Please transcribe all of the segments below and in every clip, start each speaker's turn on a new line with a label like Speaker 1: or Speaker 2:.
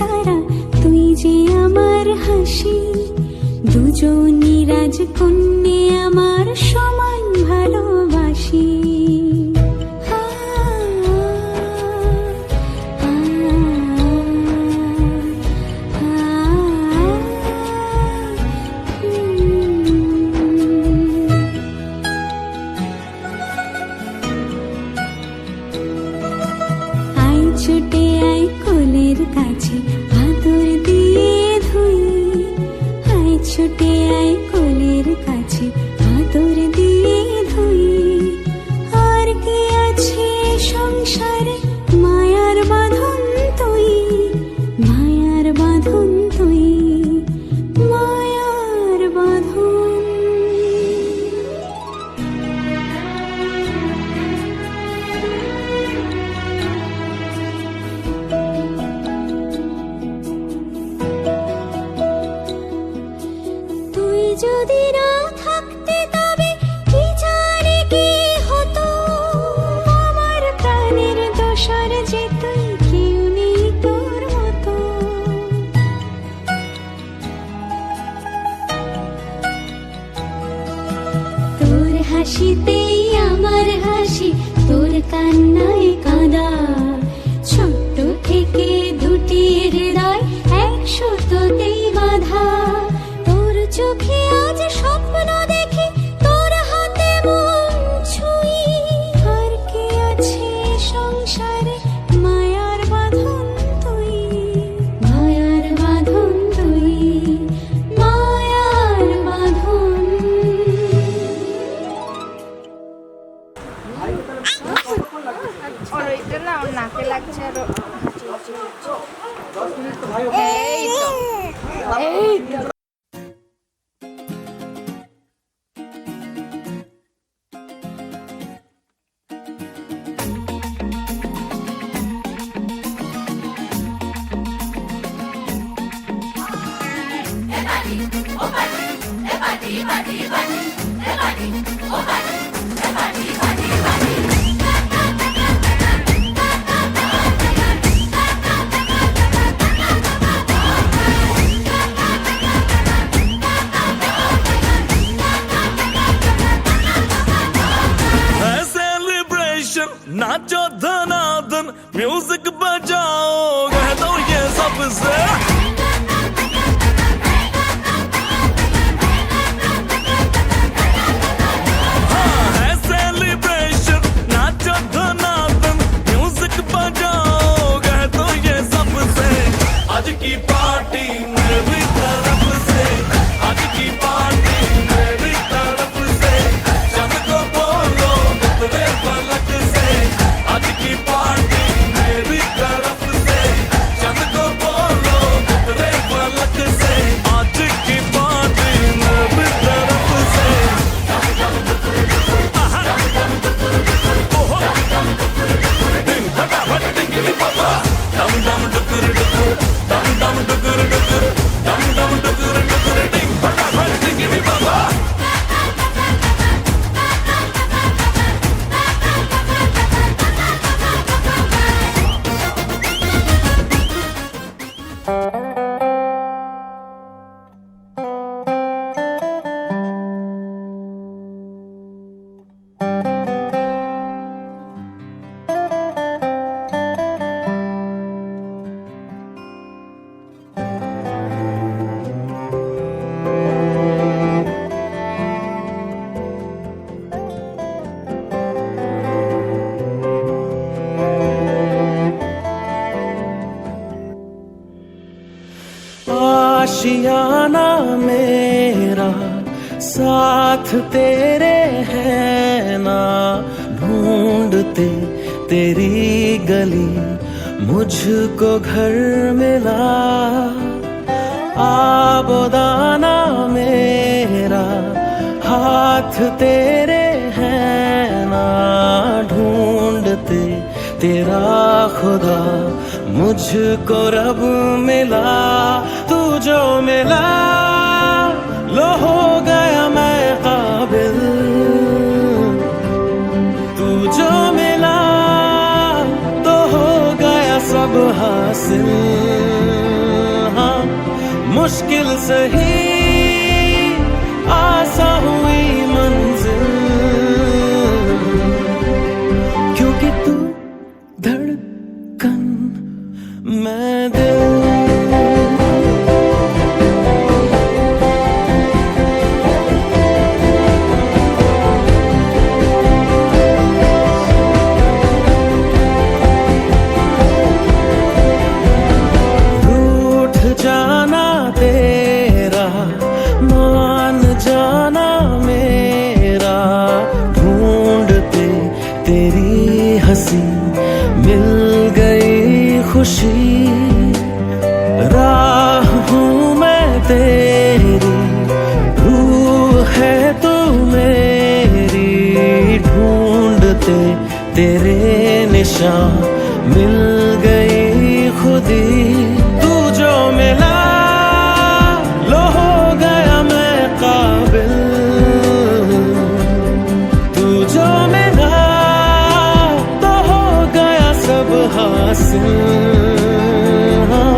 Speaker 1: তারা, তুই যে আমার হাসি। দুজনই রাজকন্যে আমার সমান ভালোবাসি। ছুটে আয় কোলের কাছে, আদর দিয়ে ধুই। আয় ছুটে আয় কোলের কাছে, আদর দিয়ে ধুই। আর কি আছে সংসারে, মায়ার বাঁধন তুই, মায়ার বাঁধন তুই, মায়ার বাঁধন। যদি না থাকতে তবে কি জানি কি হতো, আমার প্রাণের দোসর যে তুই, কেউ নেই তোর মতো। তোর হাসিতেই আমার হাসি, তোর কান্নায় কাঁদা। ছোট্ট থেকে দুটি হৃদয় একসাথেই বাঁধা। চোখে আজ স্বপ্ন দেখি, তোর হাতে মন ছুঁই। আর কে আছে সংসারে, মায়ার বাঁধন তুই, মায়ার বাঁধন তুই, মায়ার বাঁধন।
Speaker 2: এটা না ওর নাকে লাগছে আরো।
Speaker 3: नाचो धनाधन, म्यूजिक बजाओ, कह दो ये सबसे। हाँ है सेलिब्रेशन, नाचो धनाधन, म्यूजिक बजाओ, कह दो ये सबसे। आज की पार्टी मेरी तरफ से, आज की पार्टी मेरी तरफ से। जब को बोलो उतरे फलक से, आज की पार्टी मेरी तरफ से। जब को बोलो उतरे फलक से, आज की पार्टी मेरी तरफ से। ओहो दिन फटाफट टिंगली पापा, डम डम डुकुर डुकुर, डम डम डुकुर डुकुर, डम डम डुकुर डुकुर, टिंग फटाफट टिंगली पापा।
Speaker 4: आशियाना मेरा साथ तेरे है ना, ढूंढते तेरी गली मुझको घर मिला। आबोदाना मेरा हाथ तेरे है ना, ढूंढते तेरा खुदा मुझको रब मिला। तू जो मिला लो हो गया मैं काबिल, तू जो मिला तो हो गया सब हासिल। मुश्किल सही आसा हुई मंजिल, क्योंकि तू धड़कन मैं दिल। जाना तेरा मान जाना मेरा, ढूंढते तेरी हंसी मिल गई खुशी। राह हूँ मैं तेरी, रूह है तू मेरी, ढूंढते तेरे निशान मिल गई खुदी। तू जो मिला लो हो गया मैं काबिल, तू जो मिला तो हो गया सब हासिल। हाँ,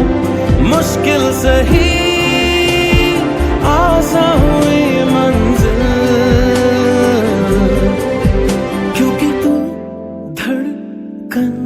Speaker 4: मुश्किल सही आसा हुई मंजिल, क्योंकि तू धड़कन।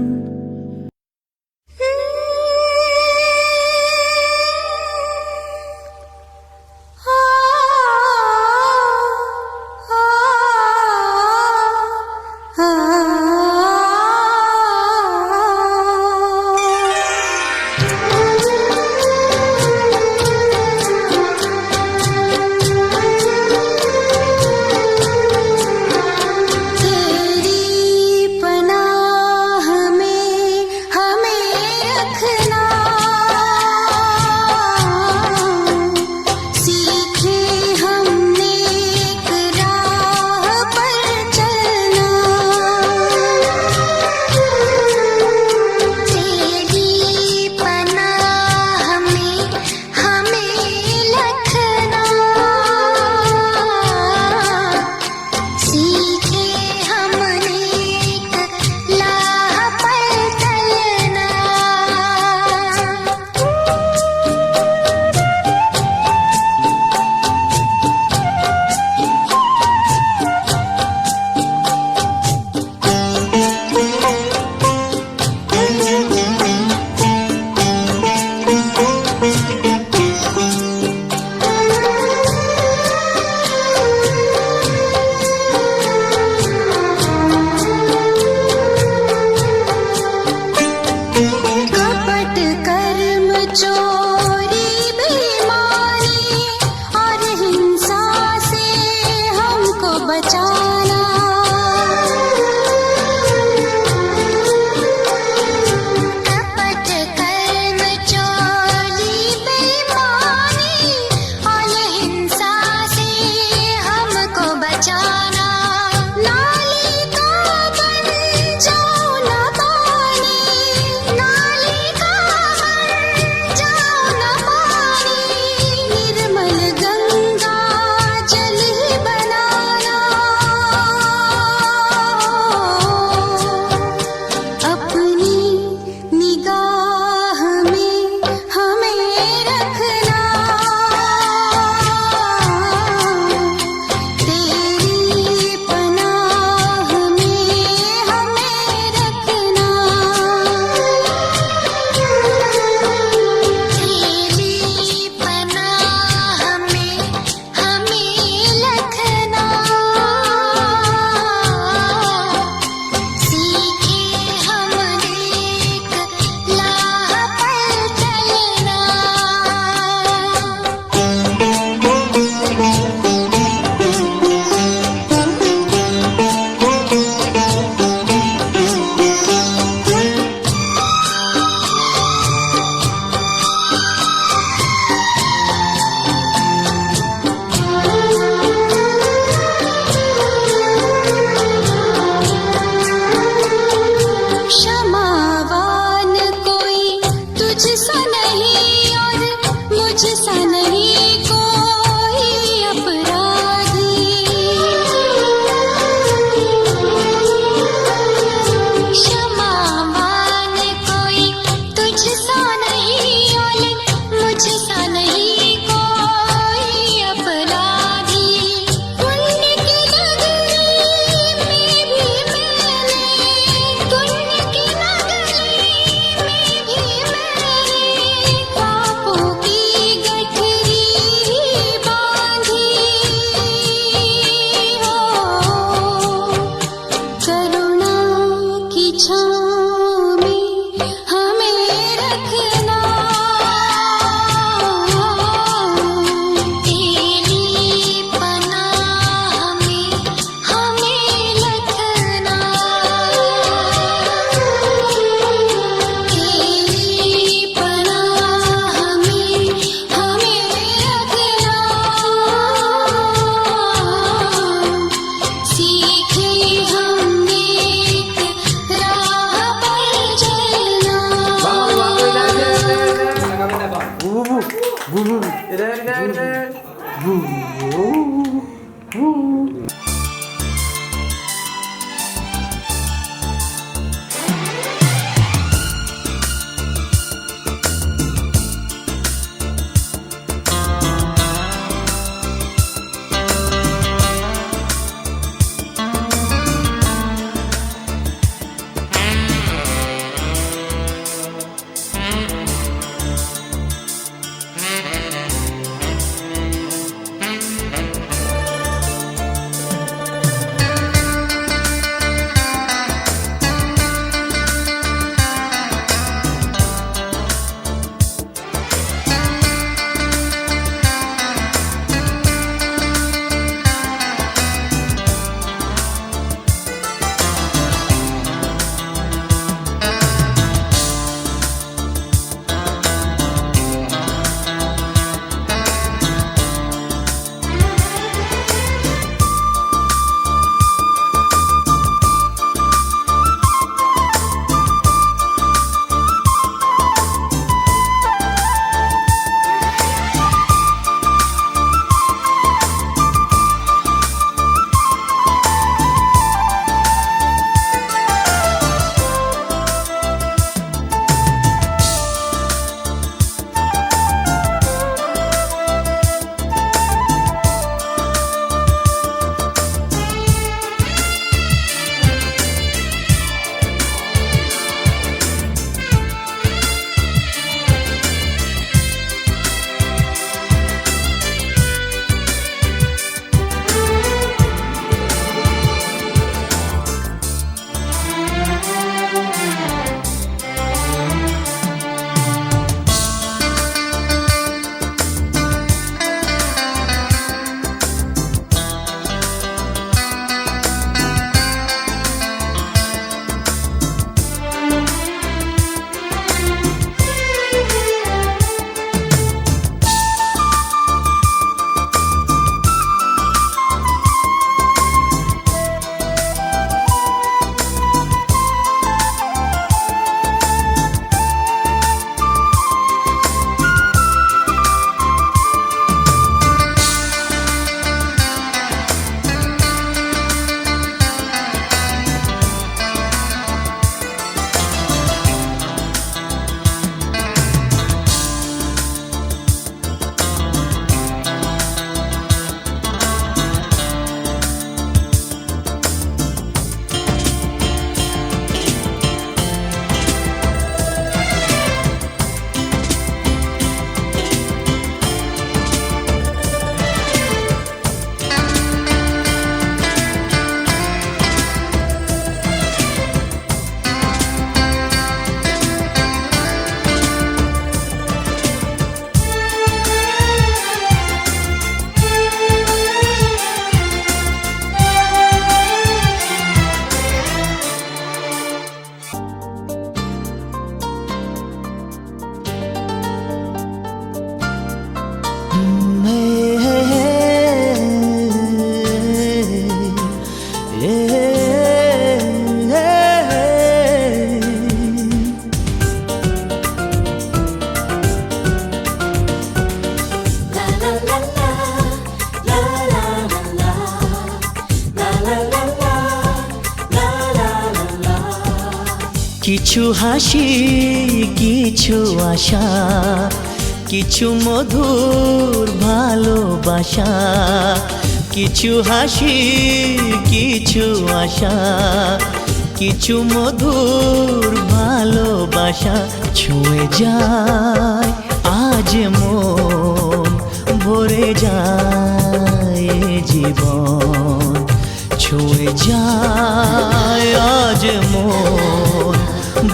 Speaker 5: इधर इधर इधर
Speaker 4: কিছু হাসি কিছু আশা কিছু মধুর ভালোবাসা কিছু হাসি কিছু আশা কিছু মধুর ভালোবাসা ছুঁয়ে যায় আজ মন ভরে যায় জীবন ছুঁয়ে যায় আজ মন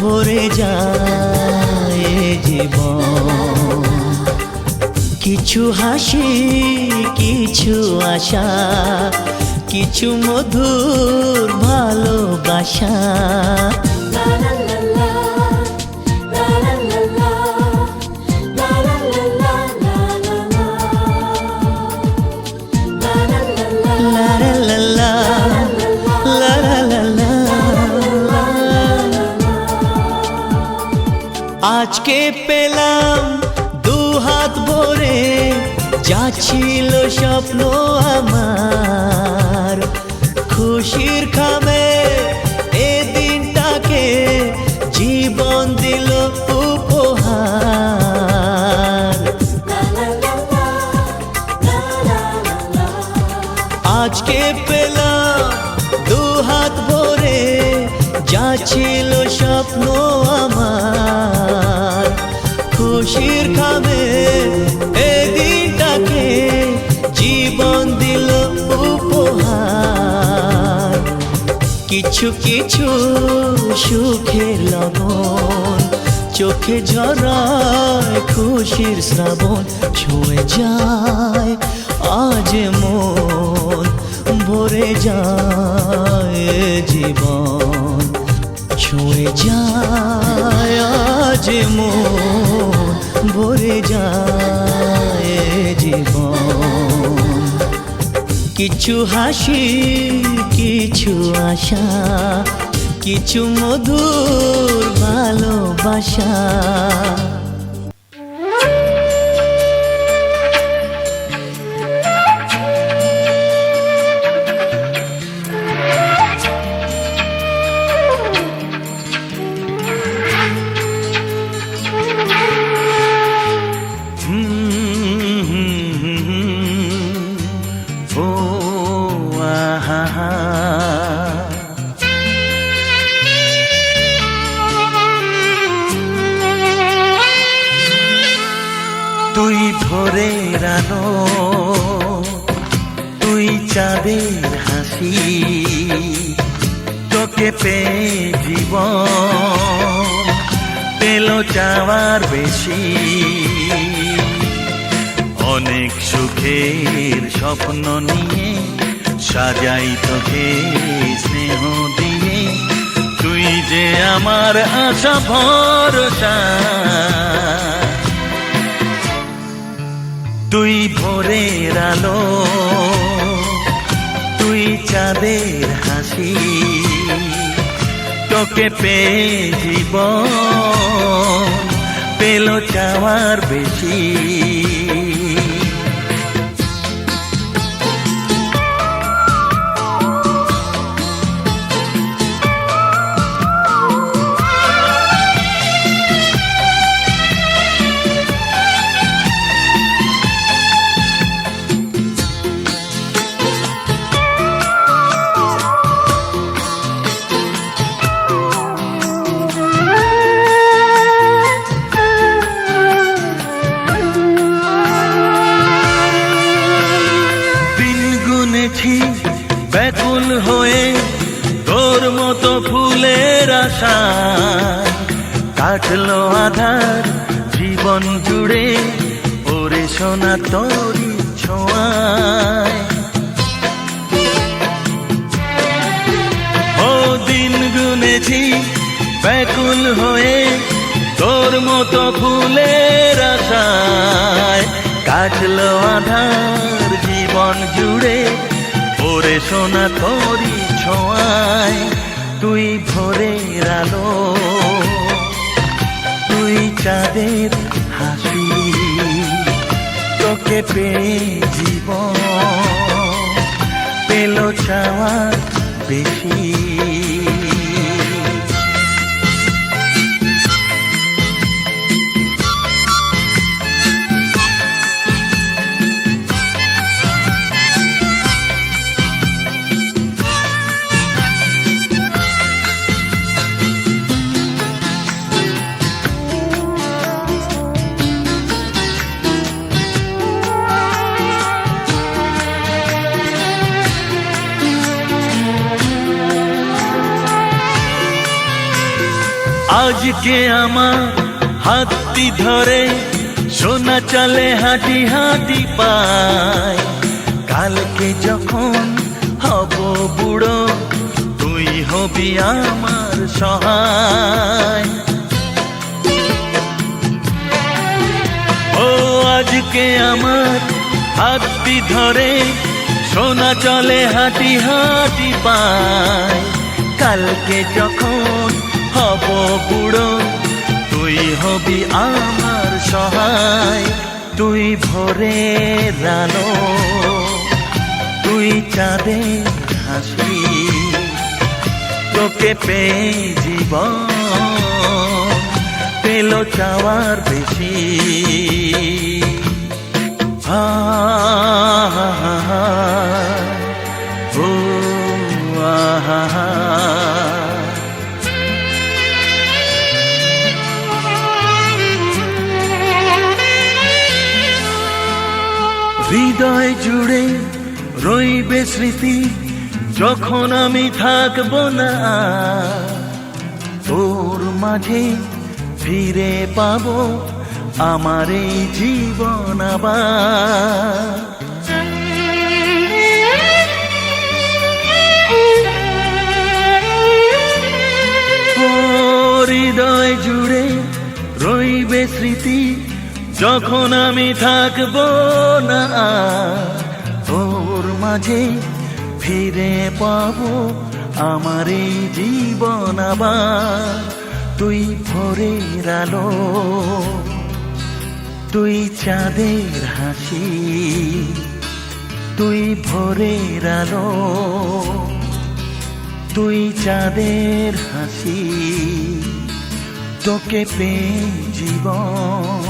Speaker 4: ভরে যায় জীবন কিছু হাসি কিছু আশা কিছু মধুর ভালোবাসা আজকে পেলাম ২ হাত ভরে যাচ্ছিল স্বপ্ন আমার, খুশির খামে এ দিনটাকে জীবন দিল উপহার। আজকে পেলাম দু হাত ভরে যাচ্ছিল স্বপ্ন আমার, খুশির খামে এ দিনটাকে জীবন দিল উপহার। কিছু কিছু সুখের লবণ চোখে ঝরায় খুশির শ্রাবণ, ছুঁয়ে যায় আজ মন, ভরে যায় জীবন, ছুঁয়ে যায় আজ মন, ভরে যায় জীবন। কিছু হাসি, কিছু আশা, কিছু মধুর ভালোবাসা।
Speaker 3: তুই ভোরের আলো, তুই চাঁদের হাসি, তোকে পেয়ে জীবন পেল চাওয়ার বেশি। অনেক সুখের স্বপ্ন নিয়ে সাজাই তোকে স্নেহ দিয়ে, তুই যে আমার আশা ভরসা। তুই ভোরের আলো, তুই চাঁদের হাসি, তোকে পেয়ে জীবন পেল চাওয়ার বেশি। ব্যাকুল হয়ে তোর মতো ফুলের আশায়, কাটলো আধার জীবন জুড়ে ওরে সোনা তোরি ছোঁয়ায়। ও দিন গুনেছি ব্যাকুল হয়ে তোর মতো ফুলের আশায়, কাটলো আধার জীবন জুড়ে ওরে সোনা তোরি ছোঁয়ায়। তুই ভোরের আলো, তুই চাঁদের হাসি, তোকে পেয়ে জীবন পেল চাওয়ার বেশি। আজকে আমার হাতটি ধরে সোনা চলে হাঁটি হাঁটি পায়, কালকে যখন হব বুড়ো তুই হবি আমার সহায়। ও আজকে আমার হাতটি ধরে সোনা চলে হাঁটি হাঁটি পায়, কালকে যখন হব বুড়ো তুই হবি আমার সহায়।
Speaker 4: তুই ভোরের আলো, তুই চাঁদের হাসি, তোকে পেয়ে জীবন পেল চাওয়ার বেশি। ও আহা, হৃদয় জুড়ে রইবে স্মৃতি যখন আমি থাকবো না, তোর মাঝে ফিরে পাবো আমার এই জীবন আবার। হৃদয় জুড়ে রইবে স্মৃতি যখন আমি থাকবো না, তোর মাঝে ফিরে পাবো আমার এই জীবন আবার। তুই ভোরের আলো, তুই চাঁদের হাসি, তুই ভোরের আলো, তুই চাঁদের হাসি, তোকে পেয়ে জীবন।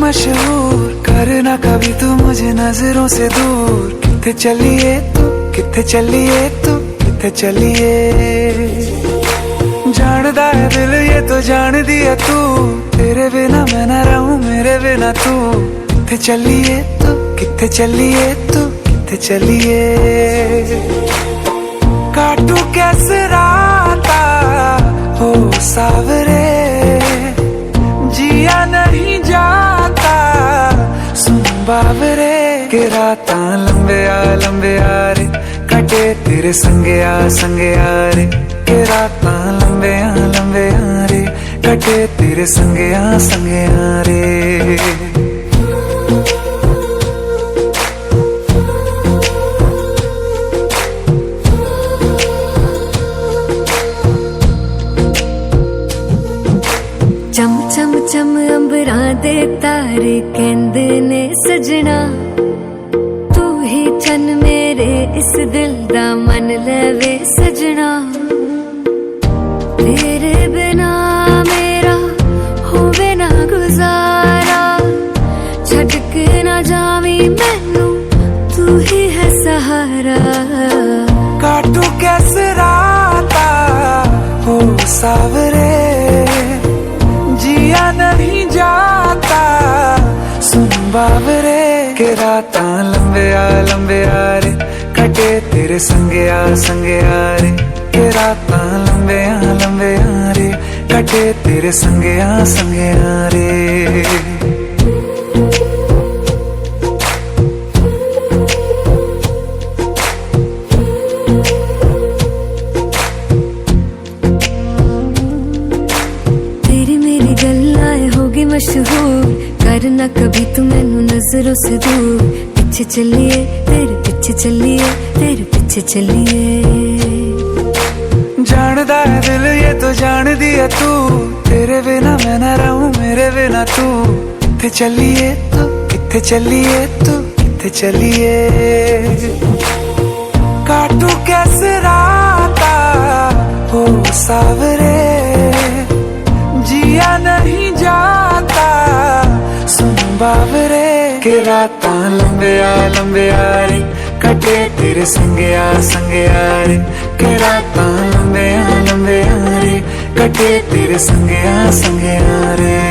Speaker 6: मशहूर करना कभी तू मुझे नजरों से दूर। किथे चलिए तू, किथे चलिए तू, किथे चलिए। जानदा है दिल ये तो जान दिया तू, तेरे बिना मैं ना रहूं मेरे बिना तू। किथे चलिए तू, किथे चलिए तू, किथे चलिए। काटू कैसे राता हो सावरे, जिया नहीं जाता सुन बावरे। के राता लंबे आ रे, कटे तेरे संगे आ रे। के राता लंबे आ रे, कटे तेरे संगे आ रे।
Speaker 1: चम चम चम अंबरां दे तारे कहंदे ने सजना, तू ही चन मेरे इस दिल दा मन लवे सजना। तेरे बिना मेरा होवे ना गुजारा, छड़ के ना जावी मैनू तू ही है सहारा।
Speaker 6: काटू कैसे राता हो सावरे, जिया नहीं जाता सुन बावरे। के राता लंबे आ रे, कटे तेरे संगे आ रे। के राता लंबे आ रे, कटे तेरे संगे आ रे।
Speaker 1: मशहूर करना कभी तू मैनू नजरों से दूर। पीछे चलिए तेरे पीछे चलिए, तेरे पीछे चलिए।
Speaker 6: जानदा है दिल ये तो जान दिया तू, तेरे बिना मैं ना रहूं मेरे बिना तू। किथे चलिए तू, किथे चलिए तू, किथे चलिए। काटू कैसे राता हो सावरे, जिया नहीं जाता सुन बावरे। के राता लंबे आ रे, कटे तेरे संगे आ रे। के राता लंबे आ रे, कटे तेरे संगे आ रे।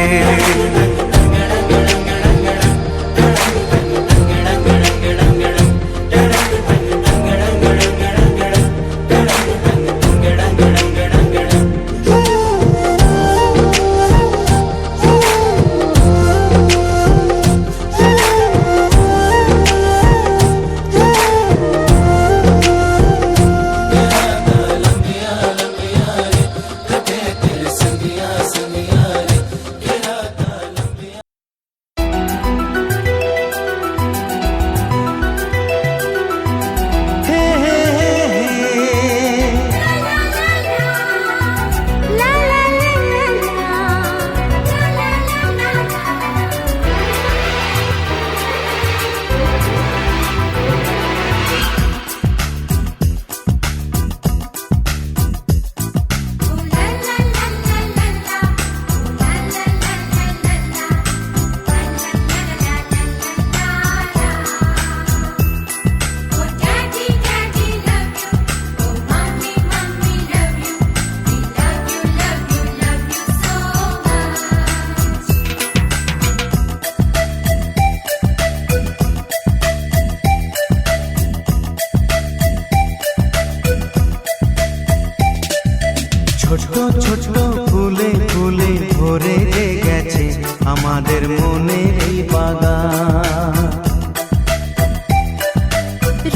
Speaker 4: আমাদের মনের এই বাগান।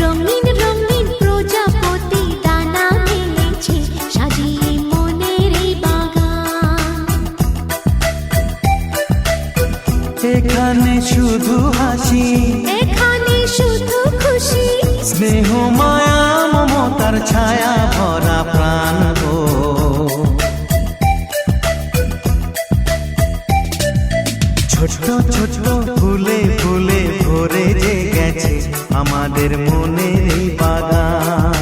Speaker 1: রঙিন রঙিন প্রজাপতি ডানা মেলেছে সাজিয়ে মনের এই বাগান।
Speaker 4: এখানে শুধু হাসি,
Speaker 1: এখানে শুধু খুশি,
Speaker 4: স্নেহ মায়া মমতার ছায়া ভরা প্রাণ গো। ছোট ছোট ফুলে ফুলে ভরে যে গেছে আমাদের মনের এই বাগান।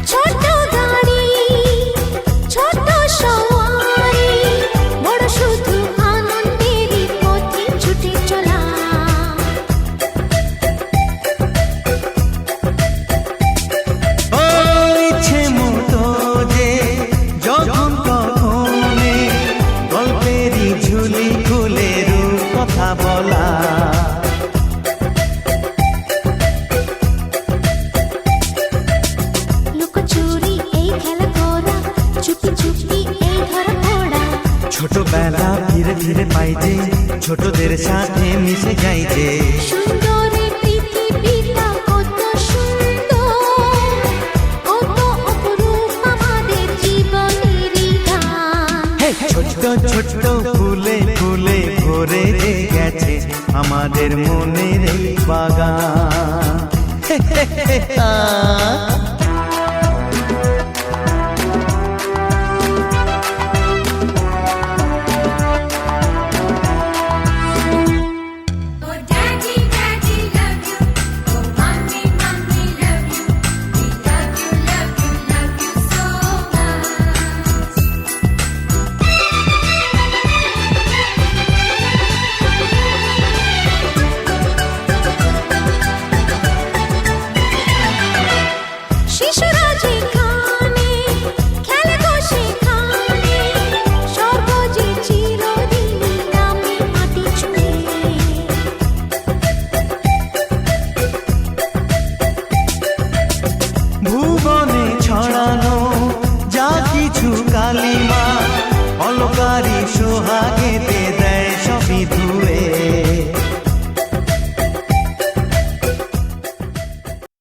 Speaker 1: ছোট গাড়ি ছোট সওয়ারি, বড় শুধু আনন্দেরই পথে ছুটে চলা।
Speaker 4: ও ইচ্ছে মতো যে যখন তখনে গল্পেরই ঝুলি খুলে রূপ কথা বলা।
Speaker 1: লুকোচুরি এই খেলা করা, চুপি চুপি এই ধরা পড়া।
Speaker 4: ছোটবেলা ধীরে ধীরে পাই যে ছোটদের সাথে মিশে যাই যে।
Speaker 1: সুন্দরী পৃথিবীটা কত সুন্দর, কত অপরূপ আমাদের জীবনেরই গান।
Speaker 4: ছোট ছোট ফুলে ফুলে ভরে যে গেছে আমাদের মনের এই বাগান।
Speaker 1: শিশুরা যেখানে খেলে গো সেখানে, স্বর্গ যে চিরদিনই নামে মাটি ছুঁয়ে।
Speaker 4: ভুবনে ছড়ানো যা কিছু কালিমা অলকারি সোহাগেতে